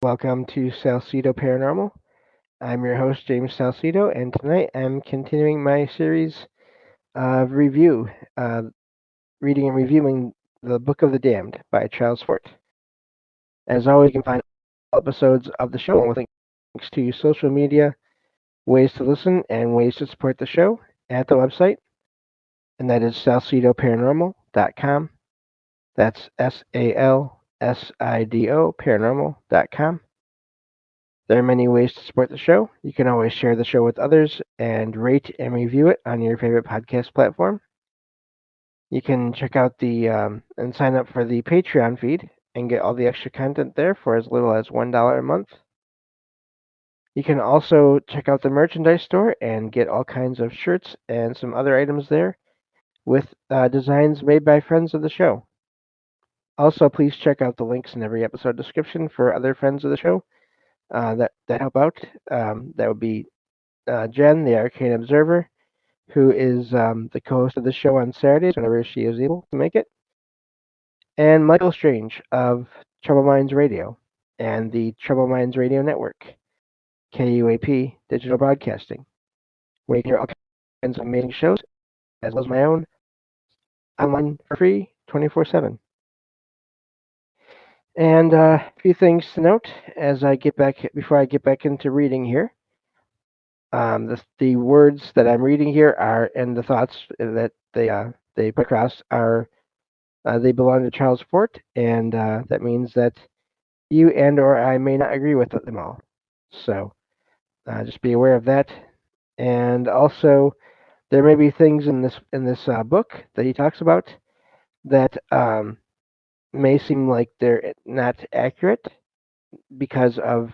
Welcome to Salsido Paranormal. I'm your host, James Salsido, and tonight I'm continuing my series of uh, reading and reviewing the Book of the Damned by Charles Fort. As always, you can find all episodes of the show along with links to social media, ways to listen, and ways to support the show at the website, and that is salsidoparanormal.com. That's SALSIDO paranormal.com. There are many ways to support the show. You can always share the show with others and rate and review it on your favorite podcast platform. You can check out and sign up for the Patreon feed and get all the extra content there for as little as $1 a month. You can also check out the merchandise store and get all kinds of shirts and some other items there with designs made by friends of the show. Also, please check out the links in every episode description for other friends of the show that help out. That would be Jen, the Arcane Observer, who is the co-host of the show on Saturdays whenever she is able to make it, and Michael Strange of Trouble Minds Radio and the Trouble Minds Radio Network, KUAP Digital Broadcasting, where you can hear all kinds of amazing shows, as well as my own, online for free, 24/7. And a few things to note before I get back into reading here. The words that I'm reading here are, and the thoughts that they put across are, they belong to Charles Fort, and that means that you and or I may not agree with them all. So just be aware of that. And also, there may be things in this book that he talks about that may seem like they're not accurate because of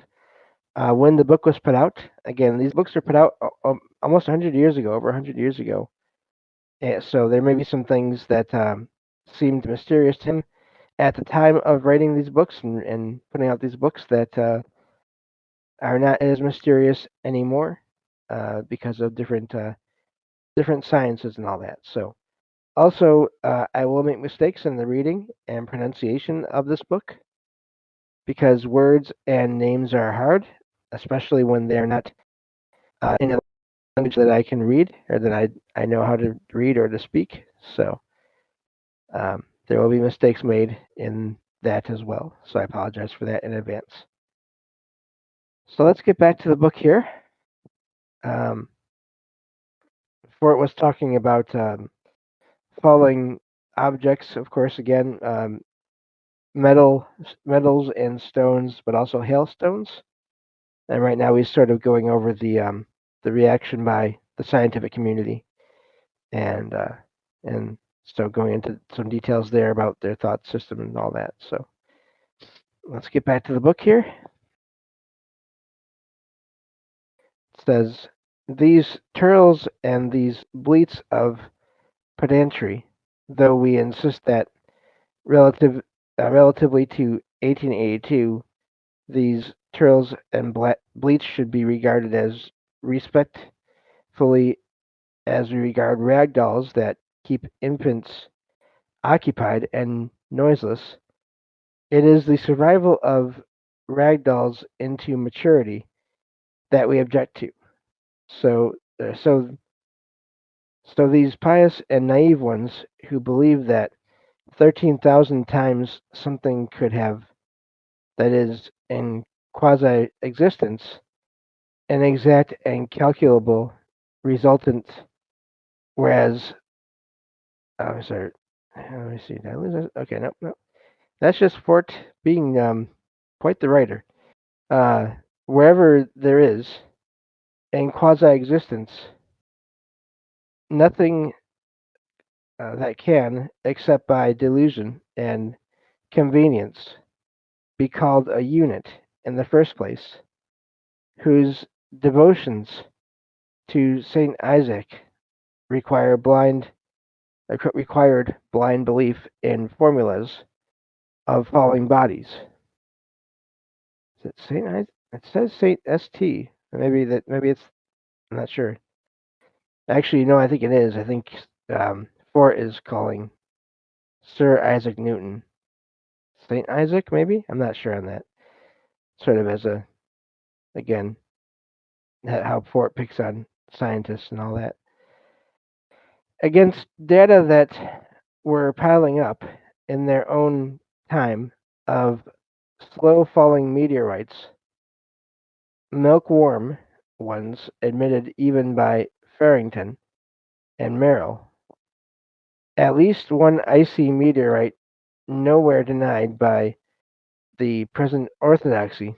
when the book was put out. Again, these books were put out almost 100 years ago, over 100 years ago. And so there may be some things that seemed mysterious to him at the time of writing these books and putting out these books that are not as mysterious anymore because of different sciences and all that. So also, I will make mistakes in the reading and pronunciation of this book because words and names are hard, especially when they're not in a language that I can read or that I know how to read or to speak. So there will be mistakes made in that as well. So I apologize for that in advance. So let's get back to the book here. Um, Fort was talking about falling objects, of course, again, metals and stones, but also hailstones. And right now he's sort of going over the reaction by the scientific community, and and so going into some details there about their thought system and all that. So let's get back to the book here. It says, these turls and these bleats of pedantry, though we insist that relatively to 1882, these turls and bleats should be regarded as respectfully as we regard rag dolls that keep infants occupied and noiseless. It is the survival of rag dolls into maturity that we object to. So, uh, so, so these pious and naive ones who believe that 13,000 times something could have, that is, in quasi existence, an exact and calculable resultant, whereas, oh, sorry, let me see, did I lose it? Okay, no. That's just Fort being quite the writer. Uh, Wherever there is, in quasi existence, nothing that can, except by delusion and convenience, be called a unit in the first place, whose devotions to Saint Isaac require required blind belief in formulas of falling bodies. Is it Saint Isaac? It says Saint St. Maybe it's, I'm not sure. Actually, no, I think it is. I think Fort is calling Sir Isaac Newton Saint Isaac. Maybe I'm not sure on that. sort of as a, again, how Fort picks on scientists and all that. Against data that were piling up in their own time of slow falling meteorites, milk-warm ones admitted even by Farrington and Merrill, at least one icy meteorite nowhere denied by the present orthodoxy,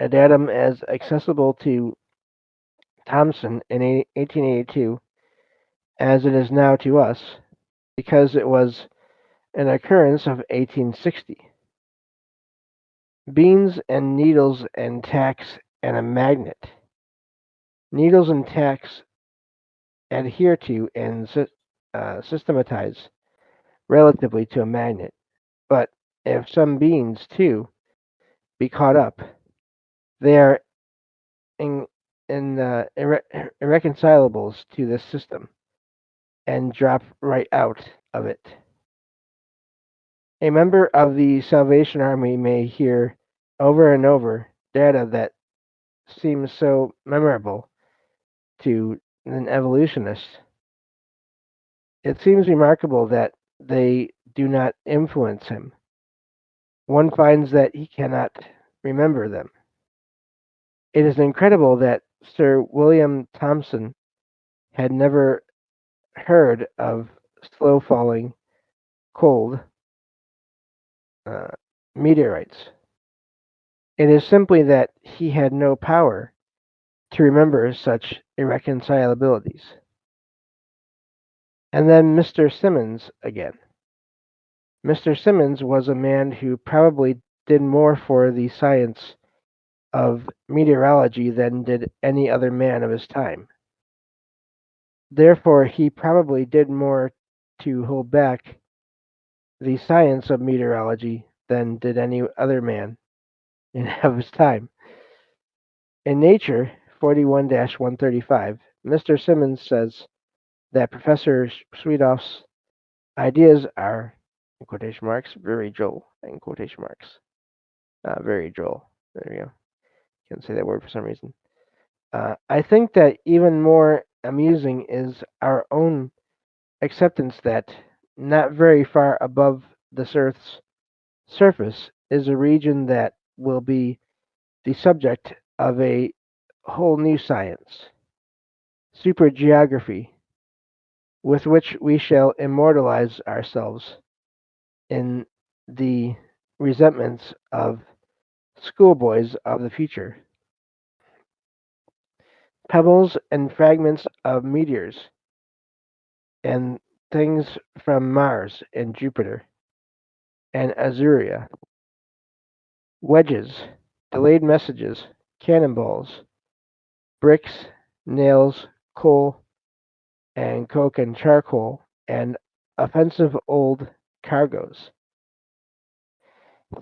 a datum as accessible to Thomson in 1882 as it is now to us, because it was an occurrence of 1860. Beans and needles and tacks and a magnet. Needles and tacks adhere to and systematize relatively to a magnet, but if some beans, too, be caught up, they are in, irreconcilables to this system and drop right out of it. A member of the Salvation Army may hear over and over data that seems so memorable to an evolutionist. It seems remarkable that they do not influence him. One finds that he cannot remember them. It is incredible that Sir William Thomson had never heard of slow falling, cold uh, meteorites. It is simply that he had no power to remember such irreconcilabilities. And then Mr. Simmons again. Mr. Simmons was a man who probably did more for the science of meteorology than did any other man of his time. Therefore, he probably did more to hold back the science of meteorology than did any other man of his time. In Nature 41-135, Mr. Simmons says that Professor Sweetoff's ideas are, in quotation marks, very droll, in quotation marks. Very droll. There you go. Can't say that word for some reason. I think that even more amusing is our own acceptance that not very far above the Earth's surface is a region that will be the subject of a whole new science, supergeography, with which we shall immortalize ourselves in the resentments of schoolboys of the future. Pebbles and fragments of meteors and things from Mars and Jupiter and Azuria, wedges, delayed messages, cannonballs, bricks, nails, coal, and coke and charcoal, and offensive old cargoes.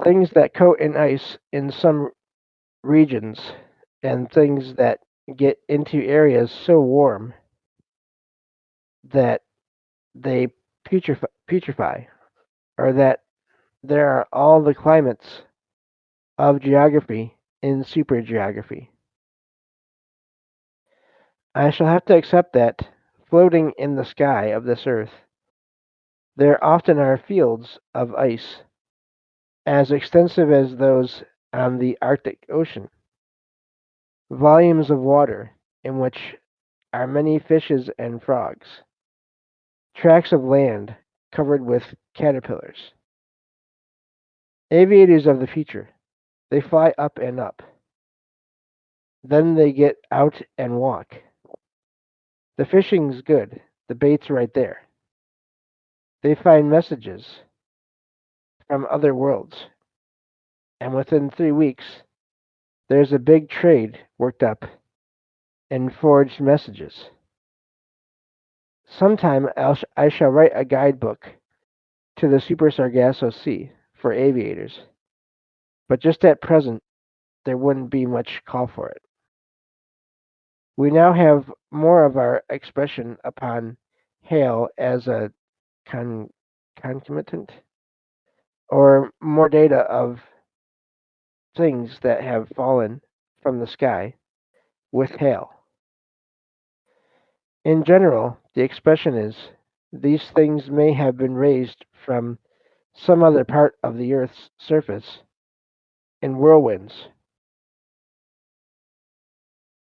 Things that coat in ice in some regions, and things that get into areas so warm that they putrefy, or that there are all the climates of geography in supergeography. I shall have to accept that, floating in the sky of this earth, there often are fields of ice as extensive as those on the Arctic Ocean, volumes of water in which are many fishes and frogs, tracts of land covered with caterpillars. Aviators of the future, they fly up and up. Then they get out and walk. The fishing's good, the bait's right there. They find messages from other worlds, and within 3 weeks there's a big trade worked up in forged messages. Sometime I shall write a guidebook to the Super Sargasso Sea for aviators, but just at present there wouldn't be much call for it. We now have more of our expression upon hail as a concomitant, or more data of things that have fallen from the sky with hail. In general, the expression is, these things may have been raised from some other part of the earth's surface in whirlwinds,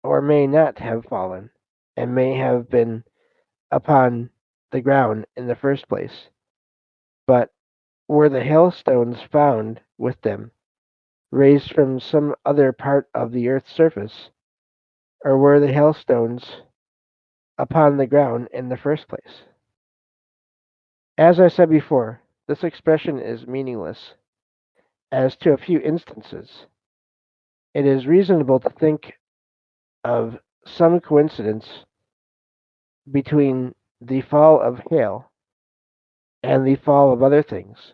or may not have fallen, and may have been upon the ground in the first place. But were the hailstones found with them raised from some other part of the earth's surface, or were the hailstones upon the ground in the first place? As I said before, this expression is meaningless as to a few instances. It is reasonable to think of some coincidence between the fall of hail and the fall of other things,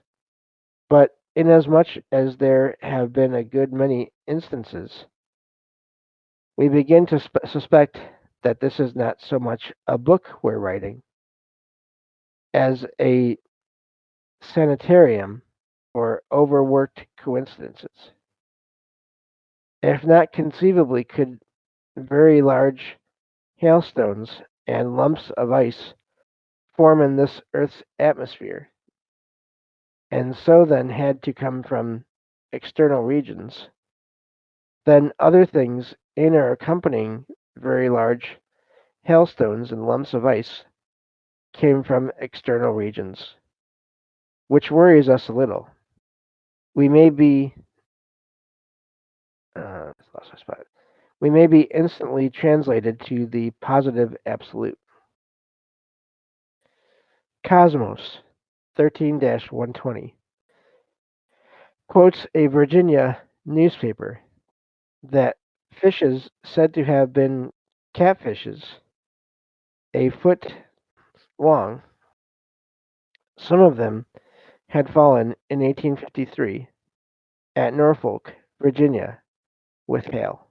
but inasmuch as there have been a good many instances, we begin to suspect that this is not so much a book we're writing as a sanitarium or overworked coincidences. If not conceivably could very large hailstones and lumps of ice form in this Earth's atmosphere, and so then had to come from external regions, then other things in or accompanying very large hailstones and lumps of ice came from external regions, which worries us a little. We may be lost my spot. We may be instantly translated to the positive absolute. Cosmos 13-120 quotes a Virginia newspaper that fishes said to have been catfishes a foot long, some of them had fallen in 1853 at Norfolk, Virginia, with hail.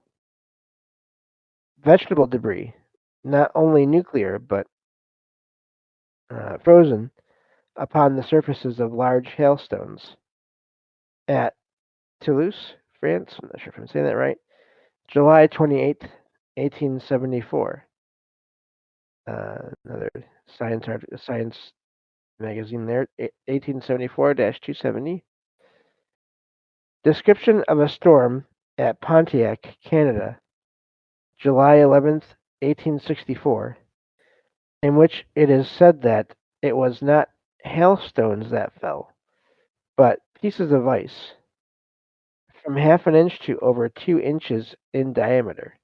Vegetable debris, not only nuclear but frozen upon the surfaces of large hailstones at Toulouse, France. I'm not sure if I'm saying that right. July 28th, 1874. Another science magazine there, 1874-270. Description of a storm at Pontiac, Canada, July 11th, 1864, in which it is said that it was not hailstones that fell, but pieces of ice, from half an inch to over 2 inches in diameter.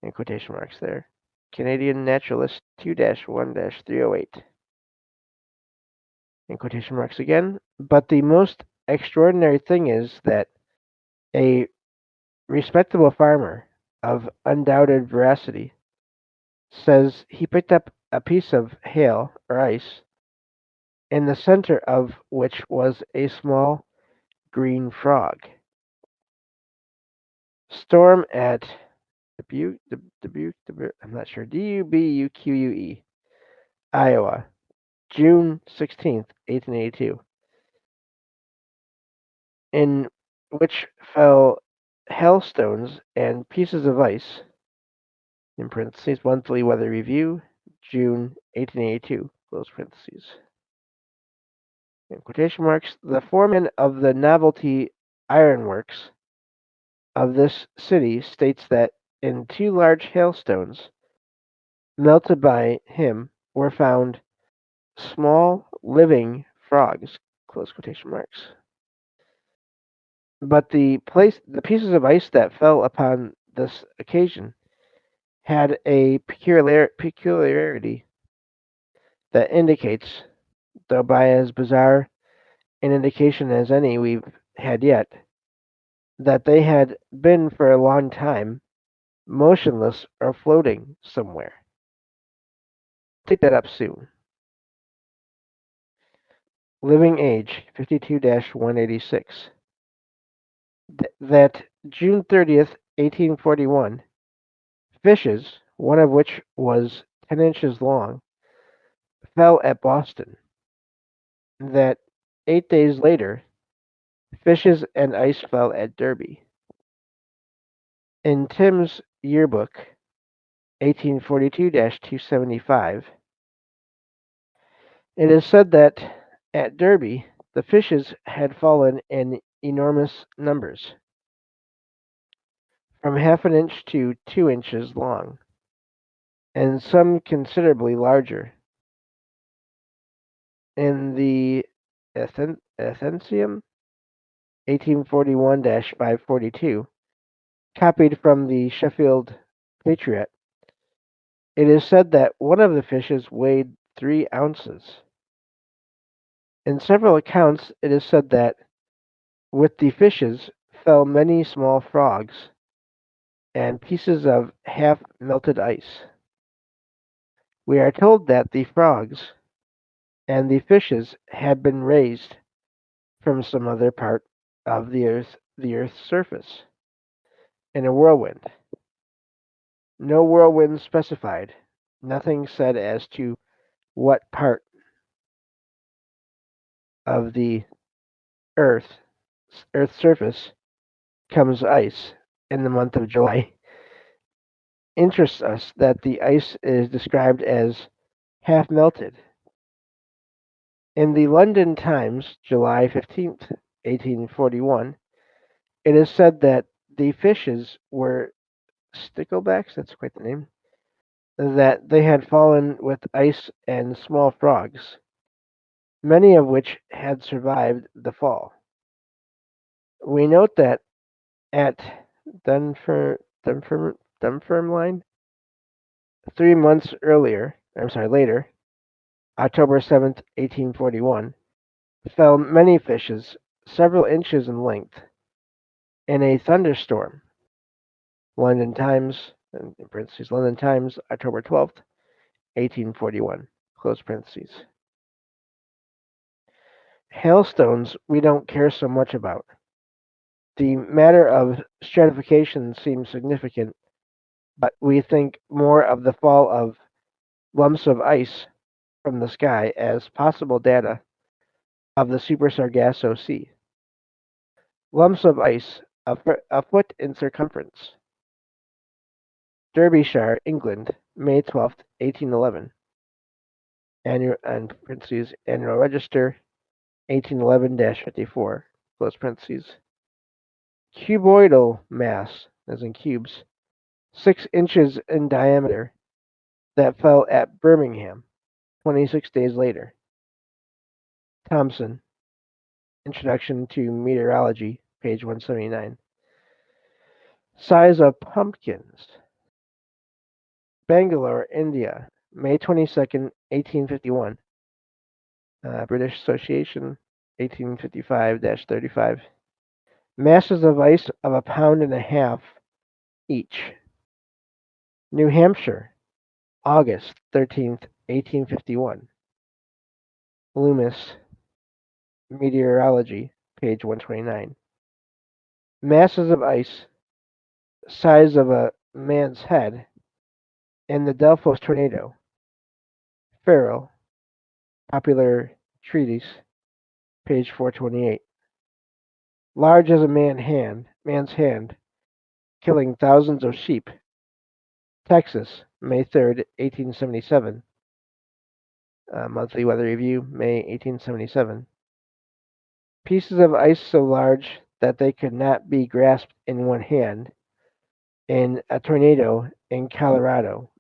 In quotation marks there. Canadian Naturalist 2-1-308. In quotation marks again. But the most extraordinary thing is that a respectable farmer of undoubted veracity says he picked up a piece of hail or ice, in the center of which was a small green frog. Storm at Dubuque, I'm not sure, Dubuque, Iowa, June 16th, 1882, in which fell hailstones and pieces of ice, in parentheses, Monthly Weather Review, June 1882, close parentheses. In quotation marks, the foreman of the Novelty Ironworks of this city states that in 2 large hailstones melted by him were found small living frogs, close quotation marks. But the pieces of ice that fell upon this occasion had a peculiarity that indicates, though by as bizarre an indication as any we've had yet, that they had been for a long time motionless or floating somewhere. Take that up soon. Living age 52-186. That June 30th, 1841, fishes, one of which was 10 inches long, fell at Boston. That 8 days later, Fishes and ice fell at Derby. In Tim's yearbook, 1842-275, it is said that at Derby the fishes had fallen in enormous numbers, from half an inch to 2 inches long, and some considerably larger. In the Athenaeum, 1841-542, copied from the Sheffield Patriot, it is said that one of the fishes weighed 3 ounces. In several accounts, it is said that with the fishes fell many small frogs and pieces of half melted ice. We are told that the frogs and the fishes had been raised from some other part of the earth's surface, in a whirlwind. No whirlwind specified, nothing said as to what part of the earth earth's surface comes ice in the month of July. Interests us that the ice is described as half melted. In the London Times, July 15th, 1841, it is said that the fishes were sticklebacks, that's quite the name, that they had fallen with ice and small frogs, many of which had survived the fall. We note that at Dunfermline, 3 months later, October 7th, 1841, fell many fishes, several inches in length, in a thunderstorm. London Times, in parentheses, London Times, October 12th, 1841, close parentheses. Hailstones we don't care so much about. The matter of stratification seems significant, but we think more of the fall of lumps of ice from the sky as possible data of the Super Sargasso Sea. Lumps of ice a foot in circumference. Derbyshire, England, May 12th, 1811. Annual, and parentheses, Annual Register, 1811-54, close parentheses. Cuboidal mass, as in cubes, 6 inches in diameter, that fell at Birmingham 26 days later. Thomson, Introduction to Meteorology, page 179. Size of pumpkins. Bangalore, India, May 22nd, 1851. British Association, 1855-35. Masses of ice of 1.5 pounds each. New Hampshire, August 13th, 1851. Loomis, Meteorology, page 129. Masses of ice, size of a man's head, in the Delphos tornado. Farrell, Popular Treatise, page 428. Large as a man's hand, killing thousands of sheep. Texas, May 3rd, 1877. Monthly Weather Review, May 1877. Pieces of ice so large that they could not be grasped in one hand, in a tornado in Colorado,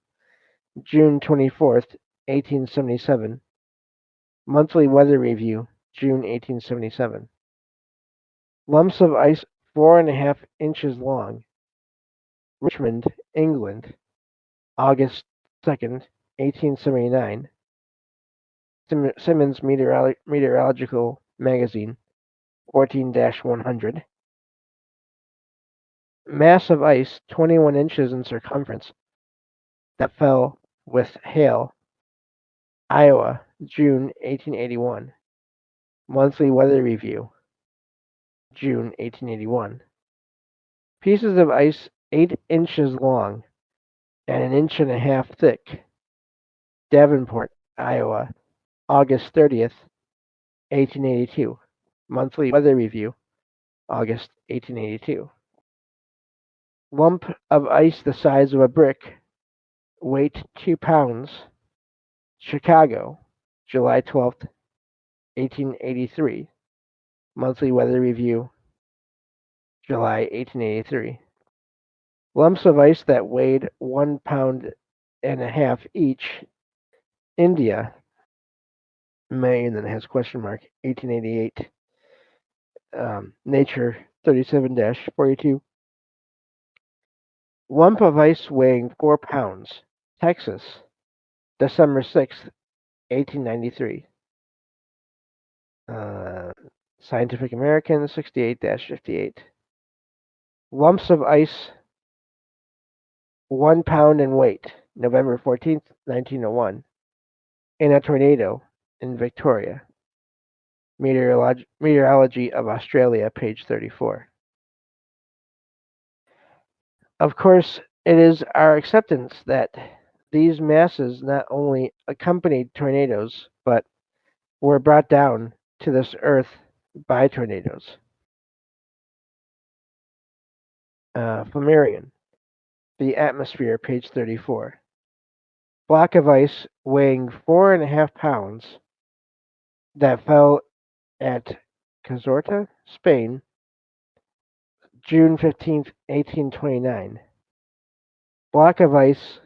June 24th, 1877. Monthly Weather Review, June 1877. Lumps of ice 4.5 inches long, Richmond, England, August 2nd, 1879. Simmons Meteorological Magazine, 14-100. Mass of ice 21 inches in circumference that fell with hail, Iowa, June 1881. Monthly Weather Review, June 1881. Pieces of ice 8 inches long and 1.5 inches thick, Davenport, Iowa, August 30th, 1882. Monthly Weather Review, August 1882. Lump of ice the size of a brick, weight 2 pounds, Chicago, July 12th, 1883. Monthly Weather Review, July 1883. Lumps of ice that weighed 1 pound and a half each, India, May, and then it has question mark, 1888. Nature 37-42. Lump of ice weighing 4 pounds, Texas, December 6th, 1893. Scientific American 68-58. Lumps of ice 1 pound in weight, November 14th, 1901. In a tornado in Victoria. Meteorology of Australia, page 34. Of course, it is our acceptance that these masses not only accompanied tornadoes, but were brought down to this earth by tornadoes. Flammarion, The Atmosphere, page 34. Block of ice weighing 4.5 pounds that fell at Cazorta, Spain, June 15th, 1829. Block of ice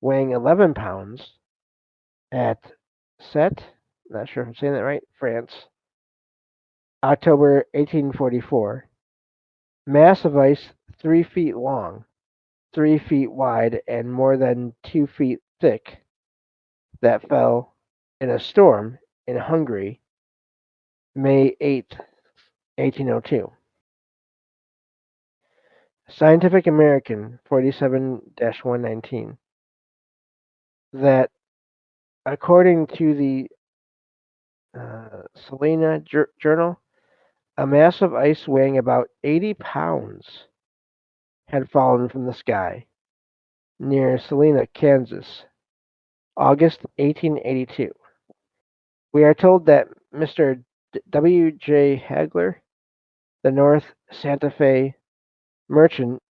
weighing 11 pounds at Set, not sure if I'm saying that right, France, October 1844. Mass of ice 3 feet long, 3 feet wide, and more than 2 feet thick that fell in a storm in Hungary, May 8th, 1802. Scientific American 47-119. That according to the Salina Journal, a mass of ice weighing about 80 pounds had fallen from the sky near Salina, Kansas, August 1882. We are told that Mr. W. J. Hagler, the North Santa Fe merchant,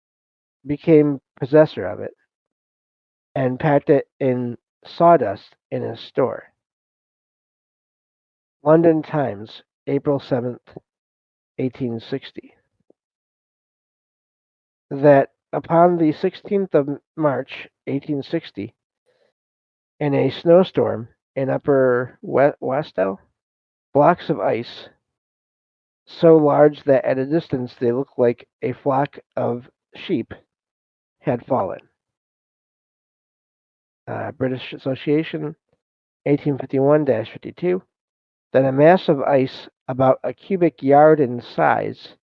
became possessor of it and packed it in sawdust in his store. London Times, April 7th, 1860. That upon the 16th of March, 1860, in a snowstorm in Upper Westell, blocks of ice, so large that at a distance they looked like a flock of sheep, had fallen. British Association, 1851-52, that a mass of ice about a cubic yard in size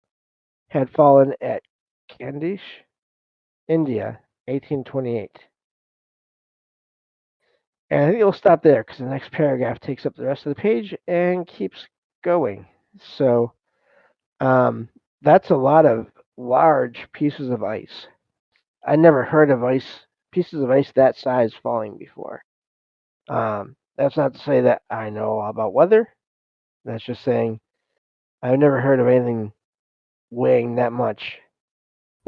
had fallen at Khandesh, India, 1828. And I think we'll stop there because the next paragraph takes up the rest of the page and keeps going. So that's a lot of large pieces of ice. I never heard of pieces of ice that size falling before. That's not to say that I know all about weather. That's just saying I've never heard of anything weighing that much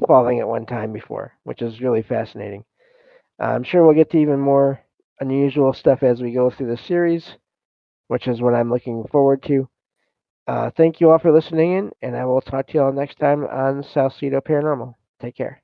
falling at one time before, which is really fascinating. I'm sure we'll get to even more unusual stuff as we go through the series, which is what I'm looking forward to. Thank you all for listening in, and I will talk to you all next time on Salsido Paranormal. Take care.